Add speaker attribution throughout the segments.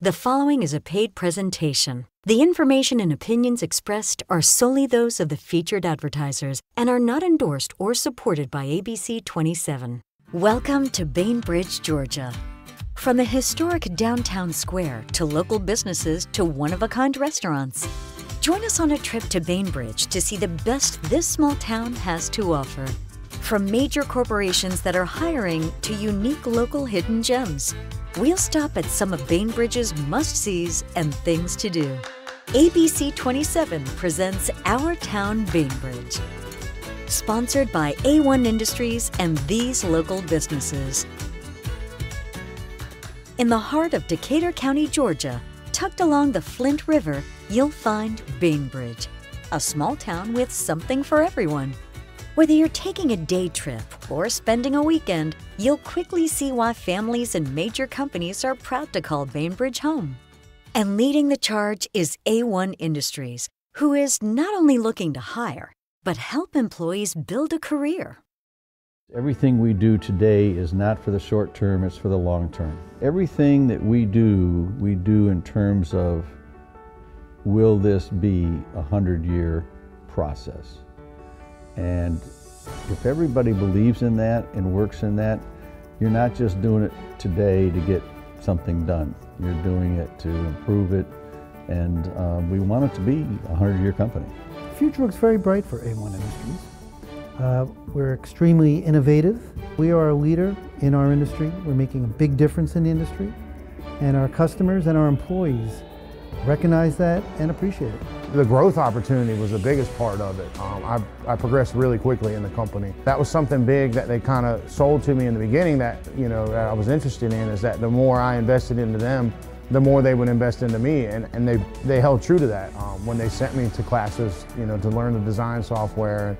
Speaker 1: The following is a paid presentation. The information and opinions expressed are solely those of the featured advertisers and are not endorsed or supported by ABC 27. Welcome to Bainbridge, Georgia. From the historic downtown square to local businesses to one-of-a-kind restaurants. Join us on a trip to Bainbridge to see the best this small town has to offer. From major corporations that are hiring to unique local hidden gems. We'll stop at some of Bainbridge's must-sees and things to do. ABC 27 presents Our Town Bainbridge. Sponsored by A1 Industries and these local businesses. In the heart of Decatur County, Georgia, tucked along the Flint River, you'll find Bainbridge, a small town with something for everyone. Whether you're taking a day trip or spending a weekend, you'll quickly see why families and major companies are proud to call Bainbridge home. And leading the charge is A1 Industries, who is not only looking to hire, but help employees build a career.
Speaker 2: Everything we do today is not for the short term, it's for the long term. Everything that we do in terms of, will this be a 100-year process? And if everybody believes in that and works in that, you're not just doing it today to get something done. You're doing it to improve it, and we want it to be a 100-year company.
Speaker 3: The future looks very bright for A1 Industries. We're extremely innovative. We are a leader in our industry. We're making a big difference in the industry, and our customers and our employees recognize that and appreciate it.
Speaker 4: The growth opportunity was the biggest part of it. I progressed really quickly in the company. That was something big that they kind of sold to me in the beginning that, that I was interested in, is that the more I invested into them, the more they would invest into me, and they held true to that. When they sent me to classes, to learn the design software,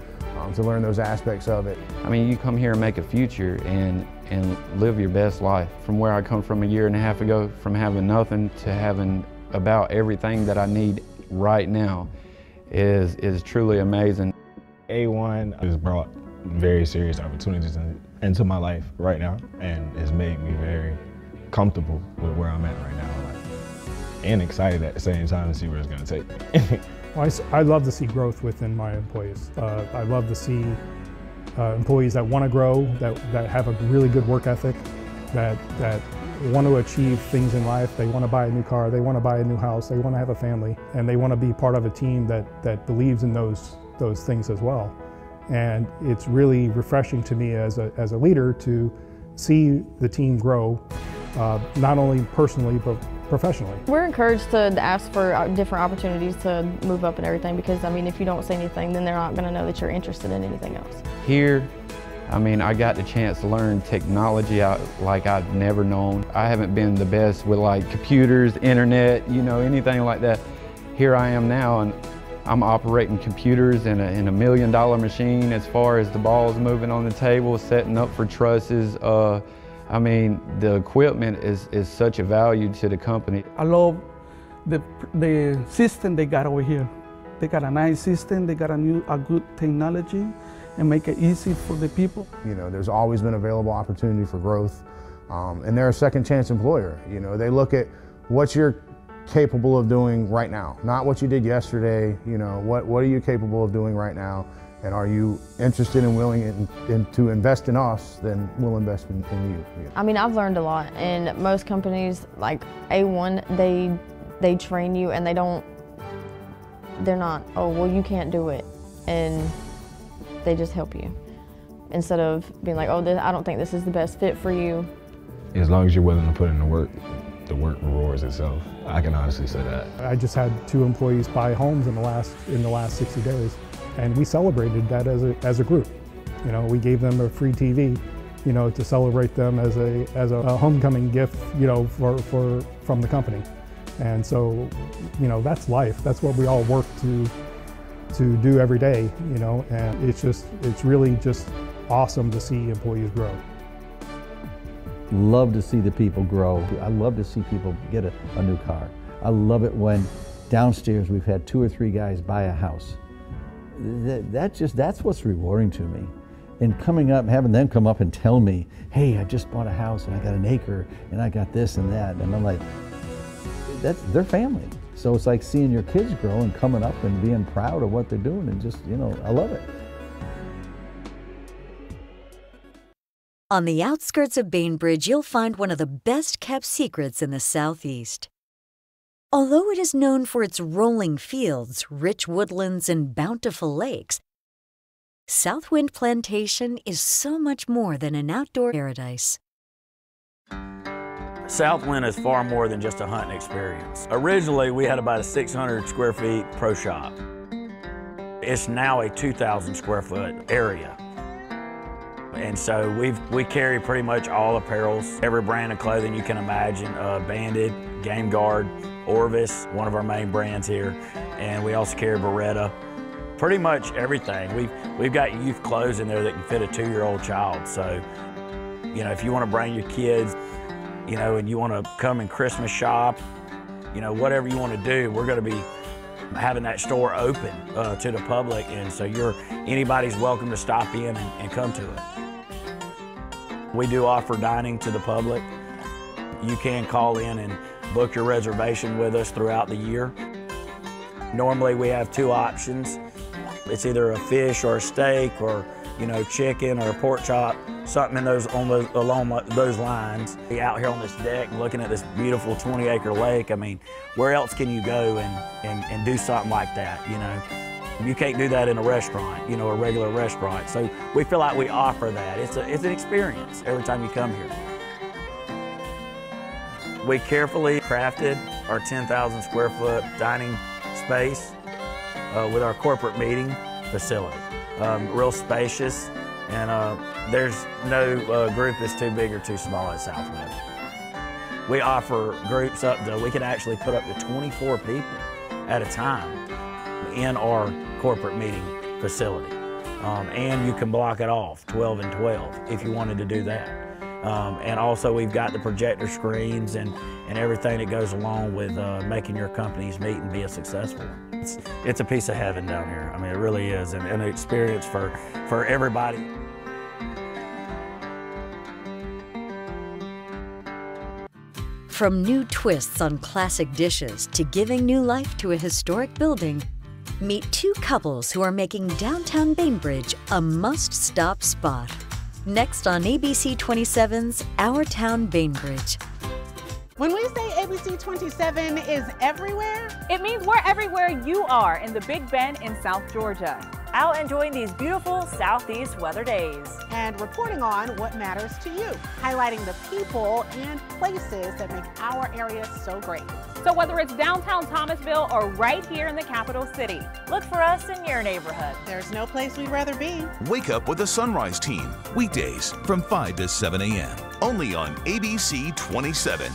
Speaker 4: to learn those aspects of it.
Speaker 5: I mean, you come here and make a future and live your best life. From where I come from a year and a half ago, from having nothing to having about everything that I need right now is truly amazing.
Speaker 6: A1 has brought very serious opportunities into my life right now, and it's made me very comfortable with where I'm at right now, and excited at the same time to see where it's going to take me.
Speaker 7: Well, I love to see growth within my employees. I love to see employees that want to grow, that have a really good work ethic, that want to achieve things in life. They want to buy a new car, they want to buy a new house, they want to have a family, and they want to be part of a team that believes in those things as well. And it's really refreshing to me as a leader to see the team grow, not only personally but professionally.
Speaker 8: We're encouraged to ask for different opportunities to move up and everything, because I mean, if you don't say anything, then they're not going to know that you're interested in anything else.
Speaker 5: Here, I mean, I got the chance to learn technology like I've never known. I haven't been the best with like computers, internet, anything like that. Here I am now, and I'm operating computers in a $1 million machine as far as the balls moving on the table, setting up for trusses. I mean, the equipment is such a value to the company.
Speaker 9: I love the system they got over here. They got a nice system, they got a good technology, and make it easy for the people.
Speaker 4: There's always been available opportunity for growth, and they're a second chance employer. They look at what you're capable of doing right now, not what you did yesterday. What are you capable of doing right now, and are you interested and willing to invest in us, then we'll invest in you.
Speaker 8: I mean, I've learned a lot, and most companies like A1, they train you, and they're not, oh, well, you can't do it, and they just help you, instead of being like, oh, I don't think this is the best fit for you.
Speaker 6: As long as you're willing to put in the work rewards itself. I can honestly say that. I
Speaker 7: just had 2 employees buy homes in the last 60 days, and we celebrated that as a group. We gave them a free TV, to celebrate them as a homecoming gift, from the company. And so, that's life. That's what we all work to do every day, and it's really just awesome to see employees grow.
Speaker 2: Love to see the people grow. I love to see people get a new car. I love it when downstairs we've had 2 or 3 guys buy a house. That's what's rewarding to me. And coming up, having them come up and tell me, hey, I just bought a house and I got an acre and I got this and that. And I'm like, their family. So it's like seeing your kids grow and coming up and being proud of what they're doing, and just, you know, I love it.
Speaker 1: On the outskirts of Bainbridge, you'll find one of the best-kept secrets in the Southeast. Although it is known for its rolling fields, rich woodlands, and bountiful lakes, Southwind Plantation is so much more than an outdoor paradise.
Speaker 10: Southwind is far more than just a hunting experience. Originally, we had about a 600 square feet pro shop. It's now a 2,000 square foot area. And so we carry pretty much all apparels, every brand of clothing you can imagine, Banded, Game Guard, Orvis, one of our main brands here, and we also carry Beretta. Pretty much everything. We've got youth clothes in there that can fit a 2-year-old child. So, you know, if you want to bring your kids, you know, and you want to come and Christmas shop, you know, whatever you want to do, we're going to be having that store open to the public, and so anybody's welcome to stop in and come to it. We do offer dining to the public. You can call in and book your reservation with us throughout the year. Normally we have 2 options. It's either a fish or a steak, or, you know, chicken or a pork chop, something along those lines. Be out here on this deck looking at this beautiful 20-acre lake. I mean, where else can you go and do something like that, you know? You can't do that in a restaurant, you know, a regular restaurant. So we feel like we offer that. It's an experience every time you come here. We carefully crafted our 10,000 square foot dining space with our corporate meeting facility. Real spacious, and there's no group that's too big or too small at Southwind. We offer groups we can actually put up to 24 people at a time in our corporate meeting facility. And you can block it off, 12 and 12, if you wanted to do that. And also we've got the projector screens and everything that goes along with making your company's meet and be a successful one. It's a piece of heaven down here. I mean, it really is, and an experience for everybody.
Speaker 1: From new twists on classic dishes to giving new life to a historic building, meet 2 couples who are making downtown Bainbridge a must-stop spot. Next on ABC 27's Our Town Bainbridge.
Speaker 11: When we say ABC 27 is everywhere,
Speaker 12: it means we're everywhere you are in the Big Bend in South Georgia. Out enjoying these beautiful southeast weather days.
Speaker 11: And reporting on what matters to you, highlighting the people and places that make our area so great.
Speaker 12: So whether it's downtown Thomasville or right here in the capital city, look for us in your neighborhood.
Speaker 11: There's no place we'd rather be.
Speaker 13: Wake up with the Sunrise Team, weekdays from 5 to 7 a.m. only on ABC 27.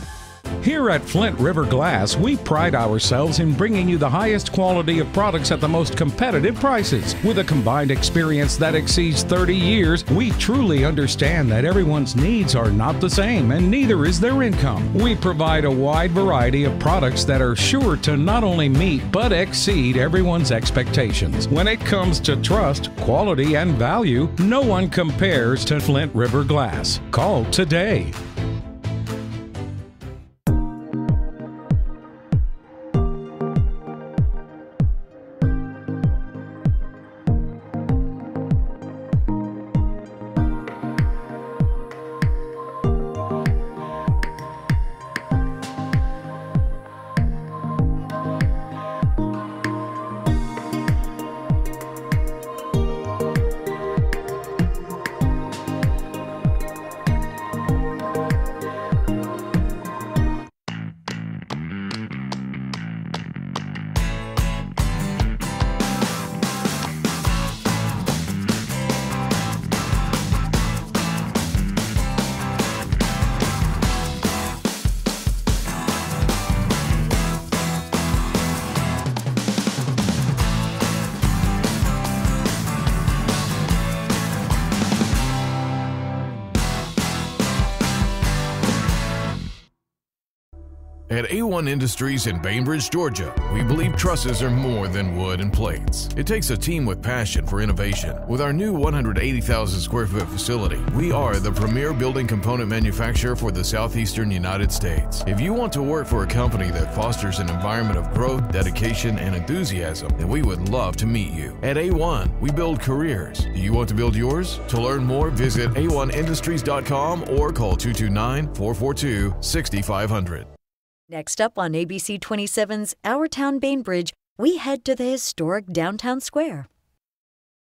Speaker 14: Here at Flint River Glass, we pride ourselves in bringing you the highest quality of products at the most competitive prices. With a combined experience that exceeds 30 years, we truly understand that everyone's needs are not the same, and neither is their income. We provide a wide variety of products that are sure to not only meet but exceed everyone's expectations. When it comes to trust, quality, and value, no one compares to Flint River Glass. Call today.
Speaker 15: At A1 Industries in Bainbridge, Georgia, we believe trusses are more than wood and plates. It takes a team with passion for innovation. With our new 180,000 square foot facility, we are the premier building component manufacturer for the southeastern United States. If you want to work for a company that fosters an environment of growth, dedication, and enthusiasm, then we would love to meet you. At A1, we build careers. Do you want to build yours? To learn more, visit a1industries.com or call 229-442-6500.
Speaker 1: Next up on ABC 27's Our Town Bainbridge, we head to the historic downtown square,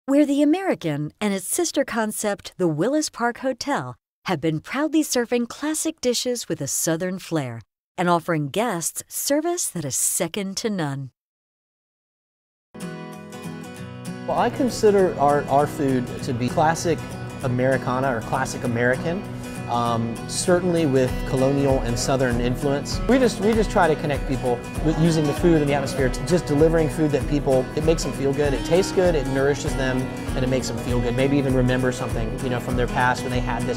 Speaker 1: where the American and its sister concept, the Willis Park Hotel, have been proudly serving classic dishes with a southern flair and offering guests service that is second to none.
Speaker 16: Well, I consider our food to be classic Americana or classic American. Certainly with colonial and southern influence. We just try to connect people with using the food and the atmosphere, to just delivering food that people, it makes them feel good, it tastes good, it nourishes them, and it makes them feel good. Maybe even remember something, you know, from their past when they had this.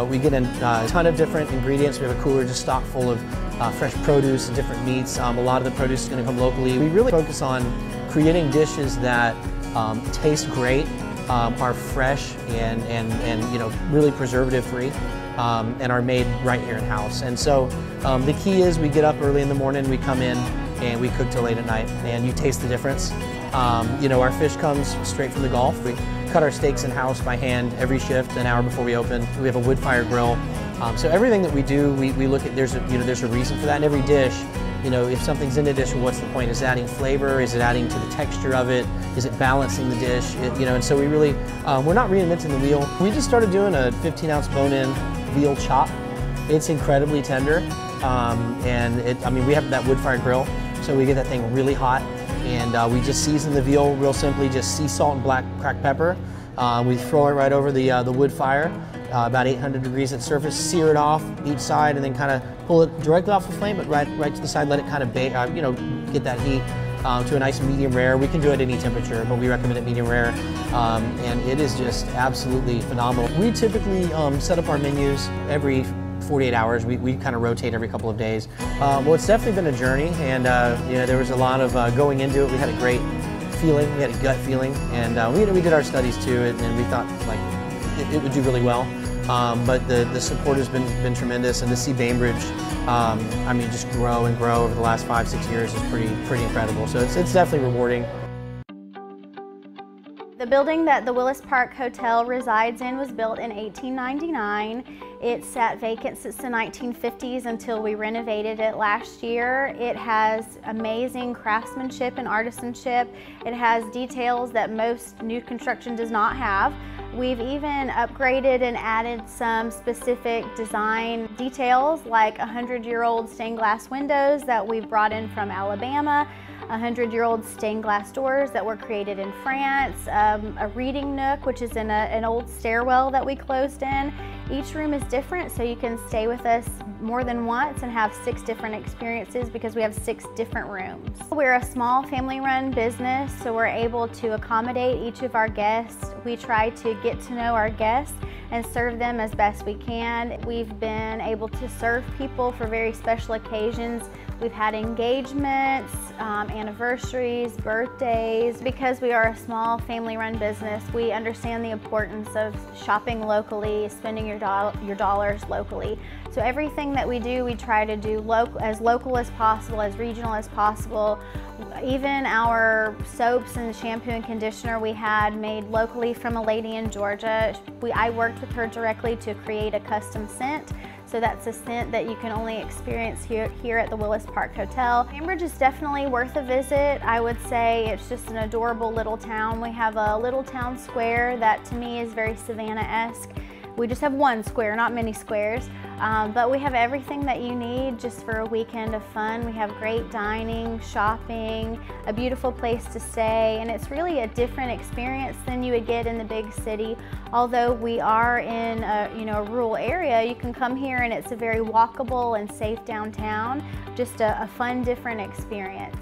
Speaker 16: We get in a ton of different ingredients. We have a cooler just stocked full of fresh produce and different meats. A lot of the produce is going to come locally. We really focus on creating dishes that taste great, are fresh and you know, really preservative free. And are made right here in-house. And so the key is we get up early in the morning, we come in and we cook till late at night, and you taste the difference. You know, our fish comes straight from the Gulf. We cut our steaks in-house by hand every shift, an hour before we open. We have a wood-fired grill. So everything that we do, we look at, there's a reason for that in every dish. You know, if something's in a dish, what's the point? Is it adding flavor? Is it adding to the texture of it? Is it balancing the dish? You know, and so we really, we're not reinventing the wheel. We just started doing a 15-ounce bone-in veal chop. It's incredibly tender, and I mean, we have that wood-fired grill, so we get that thing really hot, and we just season the veal real simply, just sea salt and black cracked pepper. We throw it right over the wood fire, about 800 degrees at surface, sear it off each side, and then kind of pull it directly off the flame, but right to the side, let it kind of bake, you know, get that heat to a nice medium rare. We can do it at any temperature, but we recommend it medium rare, and it is just absolutely phenomenal. We typically set up our menus every 48 hours. We kind of rotate every couple of days. Well, it's definitely been a journey, and you know, there was a lot of going into it. We had a great feeling, we had a gut feeling, and we did our studies too, and we thought like it would do really well. But the support has been tremendous, and to see Bainbridge, I mean, just grow and grow over the last 5-6 years is pretty incredible. So it's definitely rewarding.
Speaker 17: The building that the Willis Park Hotel resides in was built in 1899. It sat vacant since the 1950s until we renovated it last year. It has amazing craftsmanship and artisanship. It has details that most new construction does not have. We've even upgraded and added some specific design details, like 100-year-old stained glass windows that we've brought in from Alabama, 100-year-old stained glass doors that were created in France, a reading nook, which is in an old stairwell that we closed in. Each room is different, so you can stay with us more than once and have 6 different experiences because we have 6 different rooms. We're a small family-run business, so we're able to accommodate each of our guests. We try to get to know our guests and serve them as best we can. We've been able to serve people for very special occasions. We've had engagements, anniversaries, birthdays. Because we are a small family-run business, we understand the importance of shopping locally, spending your dollars locally. So everything that we do, we try to do as local as possible, as regional as possible. Even our soaps and shampoo and conditioner we had made locally from a lady in Georgia. I worked with her directly to create a custom scent. So that's a scent that you can only experience here at the Willis Park Hotel. Bainbridge is definitely worth a visit. I would say it's just an adorable little town. We have a little town square that to me is very Savannah-esque. We just have one square, not many squares, but we have everything that you need just for a weekend of fun. We have great dining, shopping, a beautiful place to stay, and it's really a different experience than you would get in the big city. Although we are in a rural area, you can come here and it's a very walkable and safe downtown. Just a fun, different experience.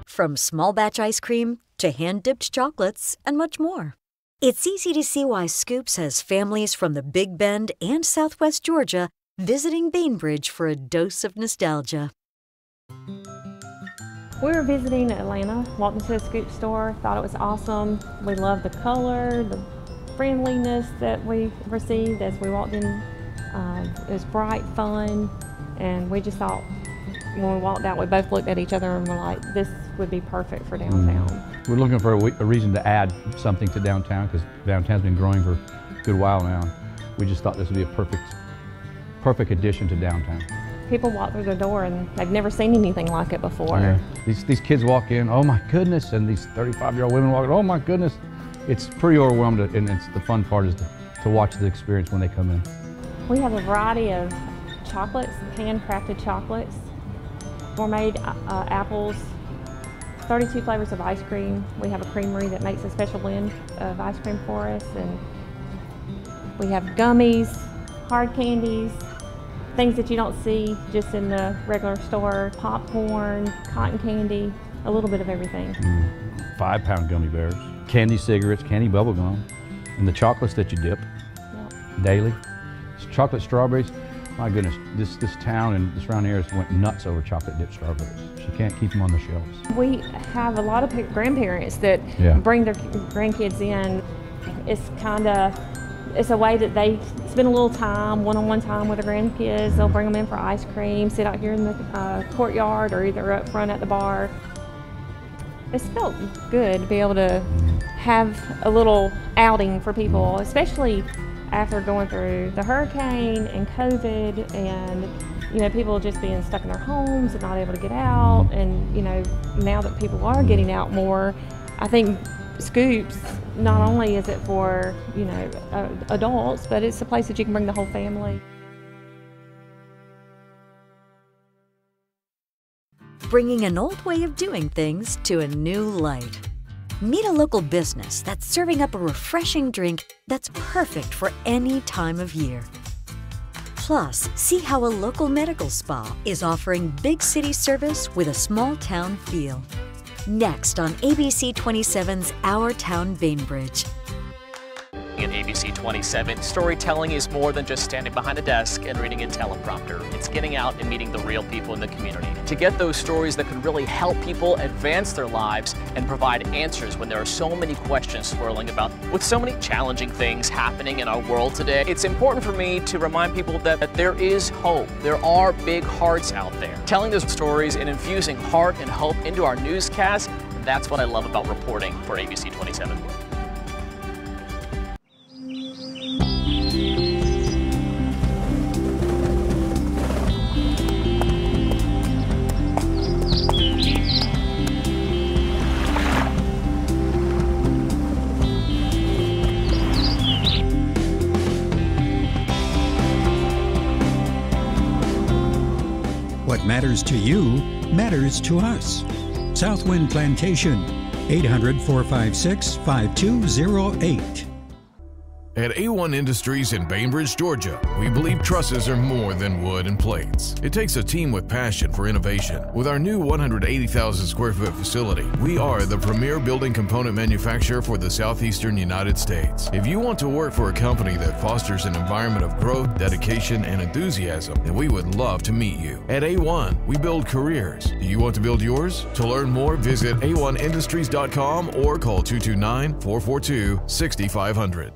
Speaker 1: From small batch ice cream to hand-dipped chocolates and much more. It's easy to see why Scoops has families from the Big Bend and Southwest Georgia visiting Bainbridge for a dose of nostalgia.
Speaker 18: We were visiting Atlanta, walked into a scoop store, thought it was awesome. We loved the color, the friendliness that we received as we walked in. It was bright, fun, and we just thought, when we walked out, we both looked at each other and were like, this would be perfect for downtown.
Speaker 19: We're looking for a reason to add something to downtown, because downtown's been growing for a good while now. We just thought this would be a perfect addition to downtown.
Speaker 18: People walk through the door and they've never seen anything like it before.
Speaker 19: Yeah. These kids walk in, oh my goodness, and these 35-year-old women walk in, oh my goodness. It's pretty overwhelmed, and it's the fun part is to watch the experience when they come in.
Speaker 18: We have a variety of chocolates, handcrafted chocolates, gourmet apples, 32 flavors of ice cream. We have a creamery that makes a special blend of ice cream for us, and we have gummies, hard candies, things that you don't see just in the regular store, popcorn, cotton candy, a little bit of everything.
Speaker 19: 5-pound gummy bears, candy cigarettes, candy bubble gum, and the chocolates that you dip daily. Chocolate strawberries, my goodness, this town and the surrounding areas went nuts over chocolate dipped strawberries. You can't keep them on the shelves.
Speaker 18: We have a lot of grandparents that bring their grandkids in. It's a way that they spend a little time, one-on-one time with their grandkids. They'll bring them in for ice cream, sit out here in the courtyard, or either up front at the bar. It's felt good to be able to have a little outing for people, especially after going through the hurricane and COVID, and people just being stuck in their homes and not able to get out. And now that people are getting out more, I think Scoops, not only is it for adults, but it's a place that you can bring the whole family.
Speaker 1: Bringing an old way of doing things to a new light. Meet a local business that's serving up a refreshing drink that's perfect for any time of year. Plus, see how a local medical spa is offering big city service with a small town feel. Next on ABC 27's Our Town Bainbridge.
Speaker 20: At ABC 27, storytelling is more than just standing behind a desk and reading a teleprompter. It's getting out and meeting the real people in the community to get those stories that can really help people advance their lives and provide answers when there are so many questions swirling about. With so many challenging things happening in our world today, it's important for me to remind people that there is hope. There are big hearts out there. Telling those stories and infusing heart and hope into our newscast, that's what I love about reporting for ABC 27.
Speaker 21: What matters to you matters to us. Southwind Plantation, 800-456-5208.
Speaker 15: At A1 Industries in Bainbridge, Georgia, we believe trusses are more than wood and plates. It takes a team with passion for innovation. With our new 180,000 square foot facility, we are the premier building component manufacturer for the southeastern United States. If you want to work for a company that fosters an environment of growth, dedication, and enthusiasm, then we would love to meet you. At A1, we build careers. Do you want to build yours? To learn more, visit a1industries.com or call 229-442-6500.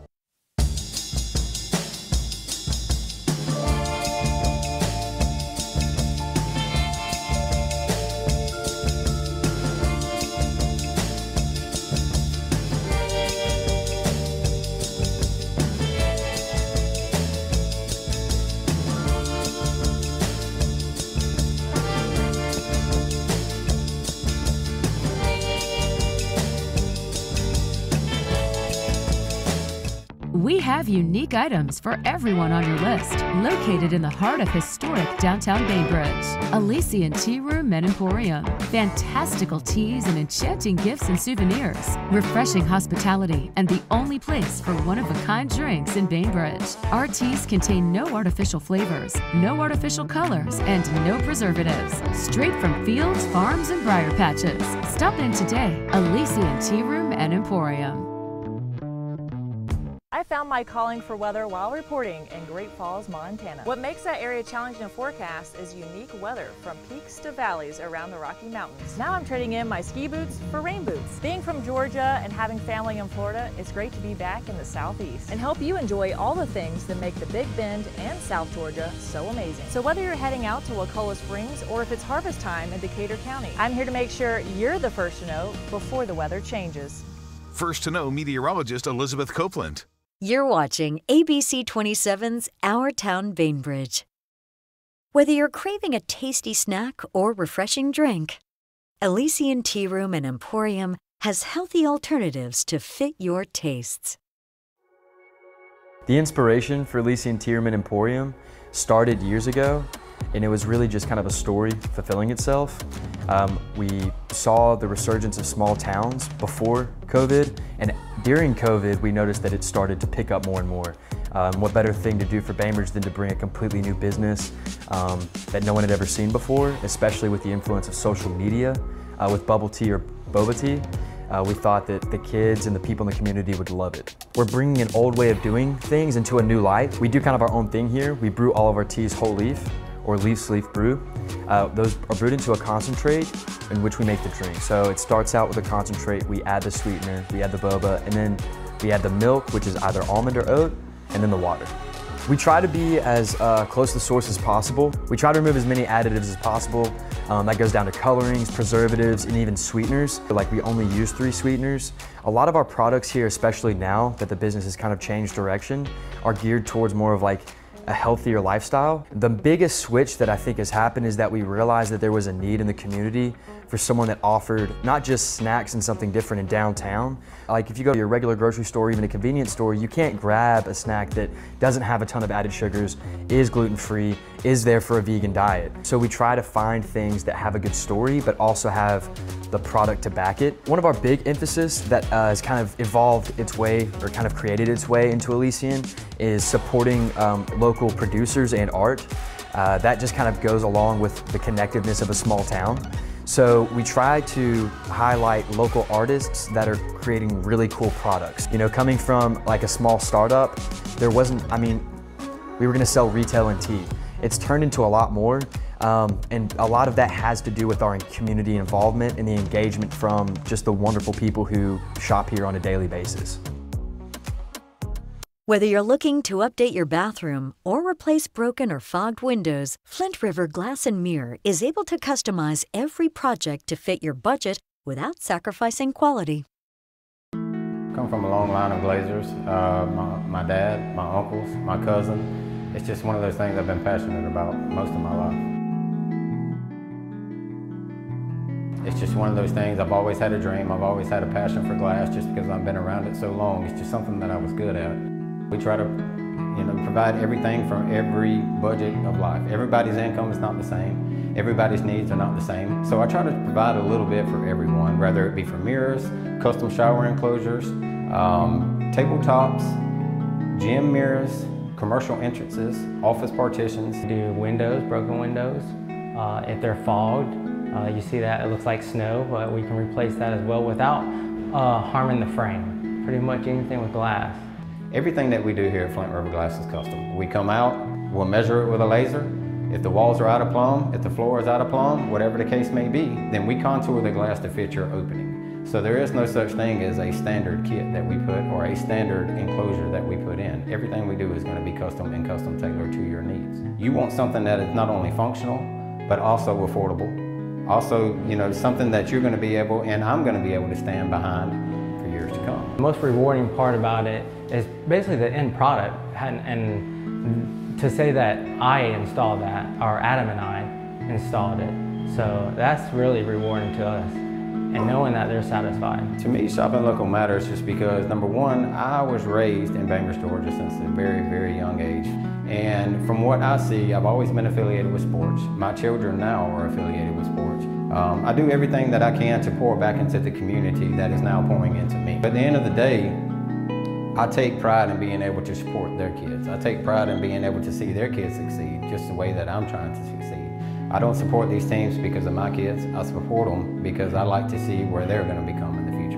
Speaker 22: We have unique items for everyone on your list. Located in the heart of historic downtown Bainbridge, Elysian Tea Room and Emporium. Fantastical teas and enchanting gifts and souvenirs. Refreshing hospitality and the only place for one-of-a-kind drinks in Bainbridge. Our teas contain no artificial flavors, no artificial colors, and no preservatives. Straight from fields, farms, and briar patches. Stop in today. Elysian Tea Room and Emporium.
Speaker 12: I found my calling for weather while reporting in Great Falls, Montana. What makes that area challenging to forecast is unique weather from peaks to valleys around the Rocky Mountains. Now I'm trading in my ski boots for rain boots. Being from Georgia and having family in Florida, it's great to be back in the Southeast and help you enjoy all the things that make the Big Bend and South Georgia so amazing. So whether you're heading out to Wakulla Springs or if it's harvest time in Decatur County, I'm here to make sure you're the first to know before the weather changes.
Speaker 13: First to know meteorologist Elizabeth Copeland.
Speaker 1: You're watching ABC 27's Our Town Bainbridge. Whether you're craving a tasty snack or refreshing drink, Elysian Tea Room and Emporium has healthy alternatives to fit your tastes.
Speaker 3: The inspiration for Elysian Tea Room and Emporium started years ago, and it was really just kind of a story fulfilling itself. We saw the resurgence of small towns before COVID, and during COVID we noticed that it started to pick up more and more. What better thing to do for Bainbridge than to bring a completely new business that no one had ever seen before, especially with the influence of social media, with bubble tea or boba tea. We thought that the kids and the people in the community would love it. We're bringing an old way of doing things into a new light. We do kind of our own thing here. We brew all of our teas whole leaf or leaf brew. Those are brewed into a concentrate in which we make the drink. So it starts out with a concentrate, we add the sweetener, we add the boba, and then we add the milk, which is either almond or oat, and then the water. We try to be as close to the source as possible. We try to remove as many additives as possible. That goes down to colorings, preservatives, and even sweeteners. Like we only use 3 sweeteners. A lot of our products here, especially now that the business has kind of changed direction, are geared towards more of like a healthier lifestyle. The biggest switch that I think has happened is that we realized that there was a need in the community for someone that offered not just snacks and something different in downtown. Like if you go to your regular grocery store, even a convenience store, you can't grab a snack that doesn't have a ton of added sugars, is gluten-free, is there for a vegan diet. So we try to find things that have a good story, but also have the product to back it. One of our big emphasis that has kind of evolved its way, or kind of created its way into Elysian, is supporting local producers and art. That just kind of goes along with the connectedness of a small town. So we try to highlight local artists that are creating really cool products. You know, coming from like a small startup, there wasn't, I mean, we were gonna sell retail and tea. It's turned into a lot more, and a lot of that has to do with our community involvement and the engagement from just the wonderful people who shop here on a daily basis.
Speaker 1: Whether you're looking to update your bathroom or replace broken or fogged windows, Flint River Glass and Mirror is able to customize every project to fit your budget without sacrificing quality.
Speaker 5: Come from a long line of glazers. My dad, my uncles, my cousin. It's just one of those things I've been passionate about most of my life. It's just one of those things, I've always had a dream, I've always had a passion for glass just because I've been around it so long. It's just something that I was good at. We try to, provide everything from every budget of life. Everybody's income is not the same. Everybody's needs are not the same. So I try to provide a little bit for everyone, whether it be for mirrors, custom shower enclosures, tabletops, gym mirrors, commercial entrances, office partitions.
Speaker 23: We do windows, broken windows. If they're fogged, you see that it looks like snow, but we can replace that as well without harming the frame. Pretty much anything with glass.
Speaker 5: Everything that we do here at Flint River Glass is custom. We come out, we'll measure it with a laser. If the walls are out of plumb, if the floor is out of plumb, whatever the case may be, then we contour the glass to fit your opening. So there is no such thing as a standard kit that we put or a standard enclosure that we put in. Everything we do is going to be custom and custom tailored to your needs. You want something that is not only functional, but also affordable. Also, something that you're going to be able, and I'm going to be able to stand behind for years to come.
Speaker 23: The most rewarding part about it is basically the end product, and to say that I installed that, or Adam and I installed it. So that's really rewarding to us, and knowing that they're satisfied.
Speaker 5: To me, shopping local matters just because, number one, I was raised in Bainbridge, Georgia since a very, very young age. And from what I see, I've always been affiliated with sports. My children now are affiliated with sports. I do everything that I can to pour back into the community that is now pouring into me. But at the end of the day, I take pride in being able to support their kids. I take pride in being able to see their kids succeed just the way that I'm trying to succeed. I don't support these teams because of my kids. I support them because I like to see where they're going to become in the future.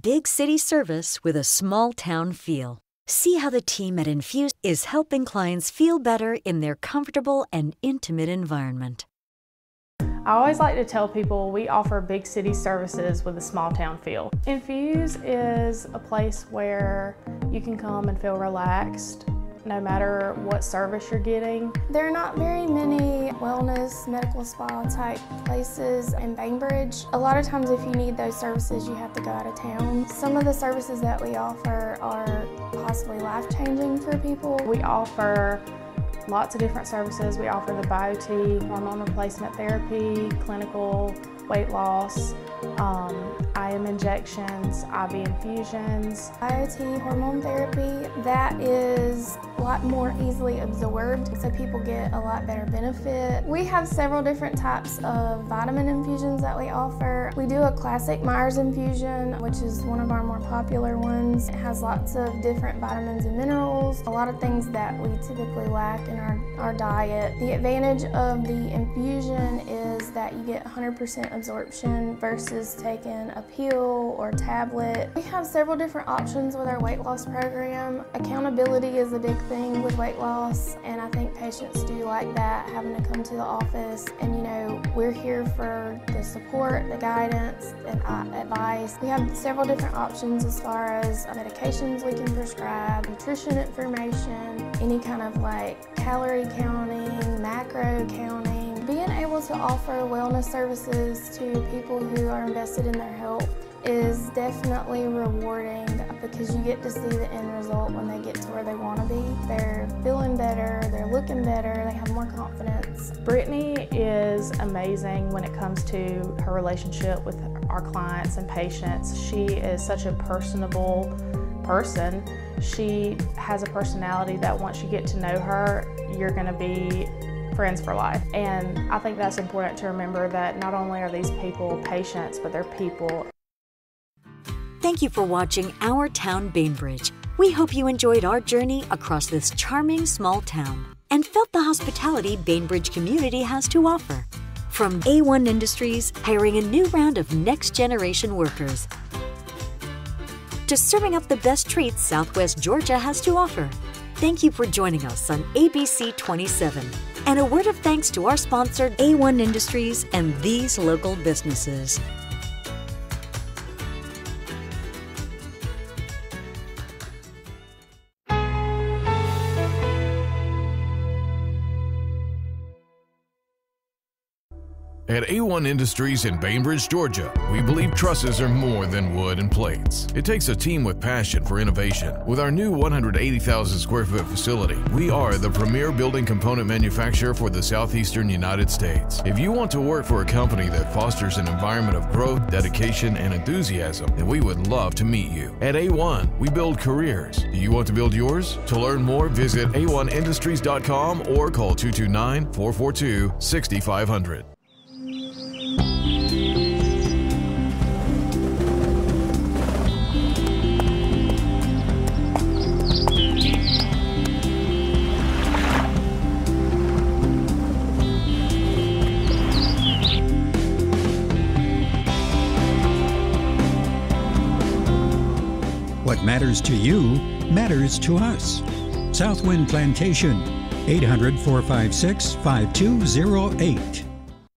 Speaker 1: big city service with a small town feel. See how the team at Infuse is helping clients feel better in their comfortable and intimate environment.
Speaker 4: I always like to tell people we offer big city services with a small town feel. Infuse is a place where you can come and feel relaxed no matter what service you're getting.
Speaker 8: There are not very many wellness, medical spa type places in Bainbridge. A lot of times if you need those services, you have to go out of town. Some of the services that we offer are possibly life-changing for people. We offer lots of different services. We offer the BioT, hormone replacement therapy, clinical weight loss, IM injections, IV infusions. BioT hormone therapy, that is a lot more easily absorbed, so people get a lot better benefit. We have several different types of vitamin infusions that we offer. We do a classic Myers infusion, which is one of our more popular ones. It has lots of different vitamins and minerals, a lot of things that we typically lack in our diet. The advantage of the infusion is that you get 100% absorption versus taking a pill or tablet. We have several different options with our weight loss program. Accountability is a big thing with weight loss, and I think patients do like that, having to come to the office. And you know, we're here for the support, the guidance, and advice. We have several different options as far as medications we can prescribe, nutrition information, any kind of like calorie counting, macro counting. Being able to offer wellness services to people who are invested in their health is definitely rewarding because you get to see the end result when they get to where they want to be. They're feeling better, they're looking better, they have more confidence.
Speaker 4: Brittany is amazing when it comes to her relationship with our clients and patients. She is such a personable person. She has a personality that once you get to know her, you're going to be friends for life. And I think that's important to remember, that not only are these people patients, but they're people.
Speaker 1: Thank you for watching Our Town Bainbridge. We hope you enjoyed our journey across this charming small town and felt the hospitality Bainbridge community has to offer. From A1 Industries hiring a new round of next-generation workers, to serving up the best treats Southwest Georgia has to offer. Thank you for joining us on ABC 27. And a word of thanks to our sponsor, A1 Industries, and these local businesses.
Speaker 15: At A1 Industries in Bainbridge, Georgia, we believe trusses are more than wood and plates. It takes a team with passion for innovation. With our new 180,000 square foot facility, we are the premier building component manufacturer for the southeastern United States. If you want to work for a company that fosters an environment of growth, dedication, and enthusiasm, then we would love to meet you. At A1, we build careers. Do you want to build yours? To learn more, visit a1industries.com or call 229-442-6500.
Speaker 21: What matters to you matters to us. Southwind Plantation, 800-456-5208.